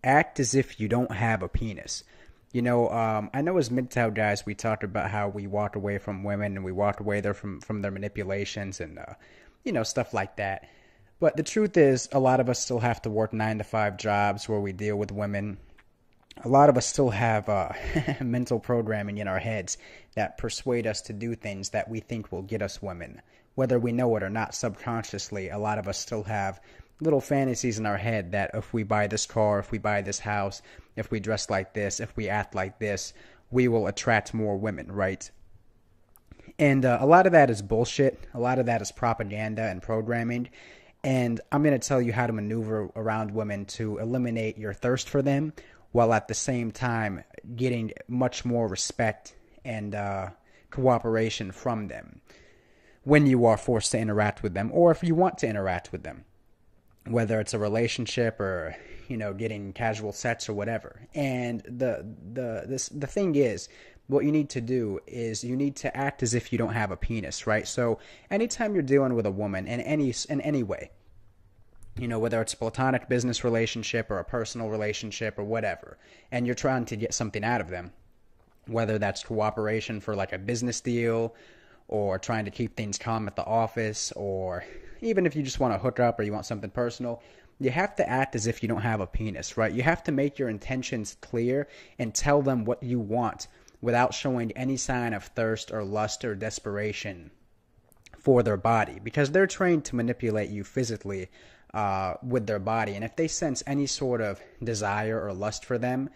act as if you don't have a penis. I know as MGTOW guys, we talked about how we walked away from women and we walked away there from their manipulations and, stuff like that. But the truth is, a lot of us still have to work 9 to 5 jobs where we deal with women. A lot of us still have mental programming in our heads that persuade us to do things that we think will get us women. Whether we know it or not, subconsciously, a lot of us still have little fantasies in our head that if we buy this car, if we buy this house, if we dress like this, if we act like this, we will attract more women, right? And a lot of that is bullshit. A lot of that is propaganda and programming. And I'm going to tell you how to maneuver around women to eliminate your thirst for them while at the same time getting much more respect and cooperation from them when you are forced to interact with them or if you want to interact with them, whether it's a relationship or getting casual sex or whatever. And the thing is, what you need to do is you need to act as if you don't have a penis, right? So anytime you're dealing with a woman in any way, whether it's a platonic business relationship or a personal relationship or whatever, and you're trying to get something out of them, whether that's cooperation for like a business deal or trying to keep things calm at the office, or even if you just want to hook up or you want something personal, you have to act as if you don't have a penis, right? You have to make your intentions clear and tell them what you want without showing any sign of thirst or lust or desperation for their body, because they're trained to manipulate you physically with their body. And if they sense any sort of desire or lust for them,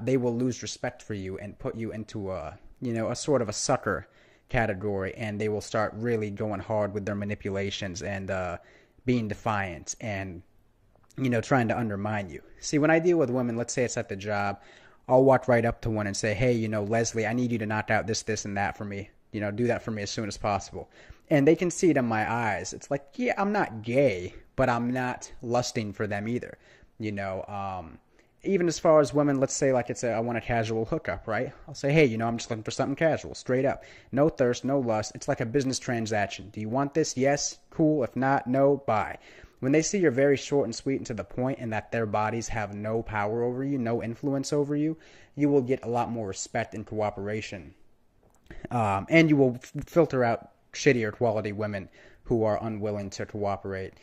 they will lose respect for you and put you into a sort of a sucker category, and they will start really going hard with their manipulations and being defiant and trying to undermine you. See, when I deal with women, let's say it's at the job, I'll walk right up to one and say, hey, Leslie, I need you to knock out this and that for me. Do that for me as soon as possible. And they can see it in my eyes. It's like, yeah, I'm not gay, but I'm not lusting for them either. Even as far as women, let's say like I want a casual hookup, right? I'll say, hey, I'm just looking for something casual, straight up. No thirst, no lust. It's like a business transaction. Do you want this? Yes. Cool. If not, no, bye. When they see you're very short and sweet and to the point and that their bodies have no power over you, no influence over you, you will get a lot more respect and cooperation. And you will filter out shittier quality women who are unwilling to cooperate.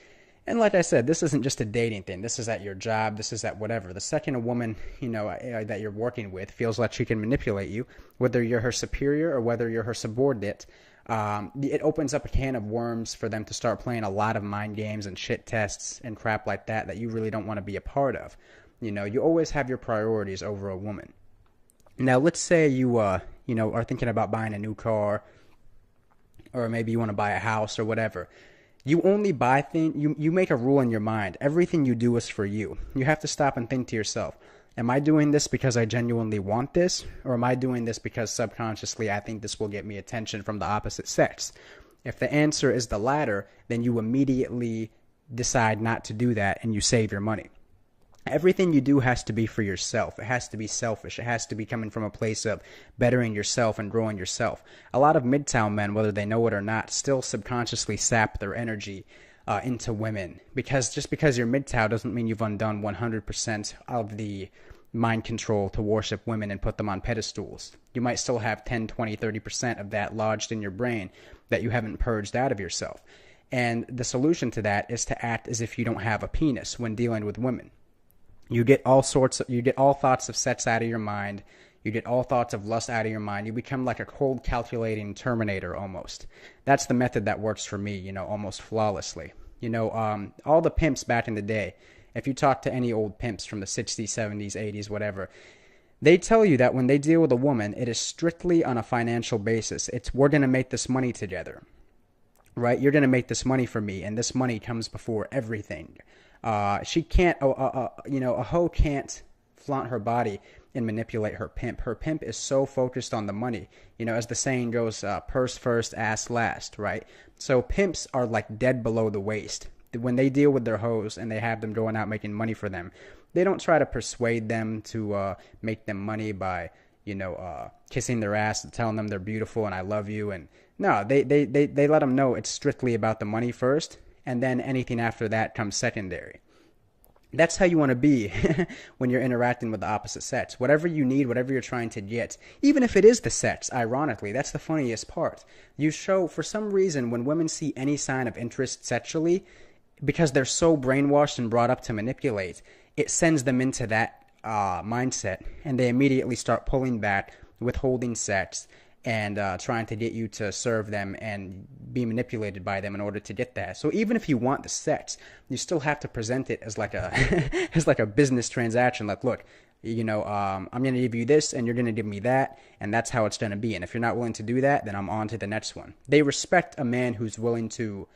And like I said, this isn't just a dating thing. This is at your job. This is at whatever. The second a woman, that you're working with feels like she can manipulate you, whether you're her superior or whether you're her subordinate, it opens up a can of worms for them to start playing a lot of mind games and shit tests and crap like that you really don't want to be a part of. You always have your priorities over a woman. Now, let's say you, are thinking about buying a new car, or maybe you want to buy a house or whatever. You only buy things, you make a rule in your mind. Everything you do is for you. You have to stop and think to yourself, am I doing this because I genuinely want this? Or am I doing this because subconsciously I think this will get me attention from the opposite sex? If the answer is the latter, then you immediately decide not to do that and you save your money. Everything you do has to be for yourself. It has to be selfish. It has to be coming from a place of bettering yourself and growing yourself. A lot of midtown men, whether they know it or not, still subconsciously sap their energy into women. Because just because you're midtown doesn't mean you've undone 100% of the mind control to worship women and put them on pedestals. You might still have 10, 20, 30% of that lodged in your brain that you haven't purged out of yourself. And the solution to that is to act as if you don't have a penis when dealing with women. You get all thoughts of sex out of your mind. You get all thoughts of lust out of your mind. You become like a cold, calculating Terminator almost. That's the method that works for me, almost flawlessly. All the pimps back in the day, if you talk to any old pimps from the 60s, 70s, 80s, whatever, they tell you that when they deal with a woman, it is strictly on a financial basis. It's, we're going to make this money together, right? You're going to make this money for me, and this money comes before everything. She can't, a hoe can't flaunt her body and manipulate her pimp. Her pimp is so focused on the money. As the saying goes, purse first, ass last, right? So pimps are like dead below the waist. When they deal with their hoes and they have them going out making money for them, they don't try to persuade them to make them money by, kissing their ass and telling them they're beautiful and I love you. And no, they let them know it's strictly about the money first, and then anything after that comes secondary. That's how you want to be when you're interacting with the opposite sex. Whatever you need, whatever you're trying to get, even if it is the sex, ironically, that's the funniest part. You show, for some reason, when women see any sign of interest sexually, because they're so brainwashed and brought up to manipulate, it sends them into that mindset, and they immediately start pulling back, withholding sex, and trying to get you to serve them and be manipulated by them in order to get that. So even if you want the sex, you still have to present it as like a as like a business transaction. Like, look, I'm going to give you this, and you're going to give me that, and that's how it's going to be. And if you're not willing to do that, then I'm on to the next one. They respect a man who's willing to,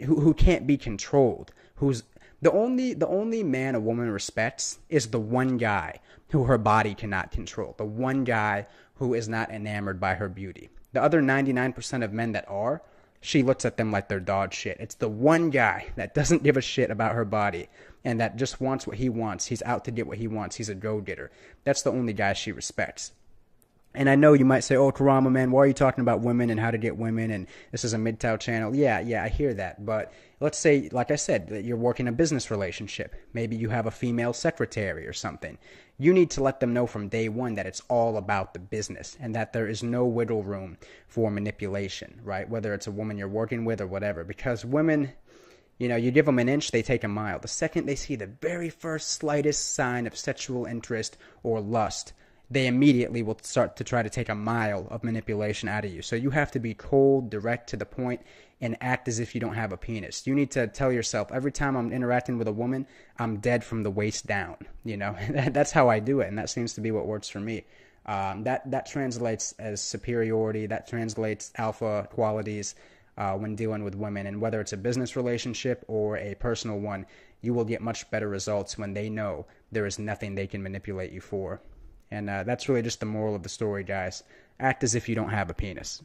who can't be controlled, who's the only man a woman respects is the one guy who her body cannot control, the one guy who is not enamored by her beauty. The other 99% of men that are, she looks at them like they're dog shit. It's the one guy that doesn't give a shit about her body and that just wants what he wants. He's out to get what he wants. He's a go-getter. That's the only guy she respects. And I know you might say, oh, Karama, man, why are you talking about women and how to get women? And this is a MGTOW channel. Yeah, I hear that. But let's say, like I said, that you're working a business relationship. Maybe you have a female secretary or something. You need to let them know from day one that it's all about the business and that there is no wiggle room for manipulation, right? Whether it's a woman you're working with or whatever. Because women, you give them an inch, they take a mile. The second they see the very first slightest sign of sexual interest or lust, they immediately will start to try to take a mile of manipulation out of you. So you have to be cold, direct, to the point, and act as if you don't have a penis. You need to tell yourself, every time I'm interacting with a woman, I'm dead from the waist down. That's how I do it, and that seems to be what works for me. That translates as superiority. That translates alpha qualities when dealing with women. And whether it's a business relationship or a personal one, you will get much better results when they know there is nothing they can manipulate you for. And that's really just the moral of the story, guys. Act as if you don't have a penis.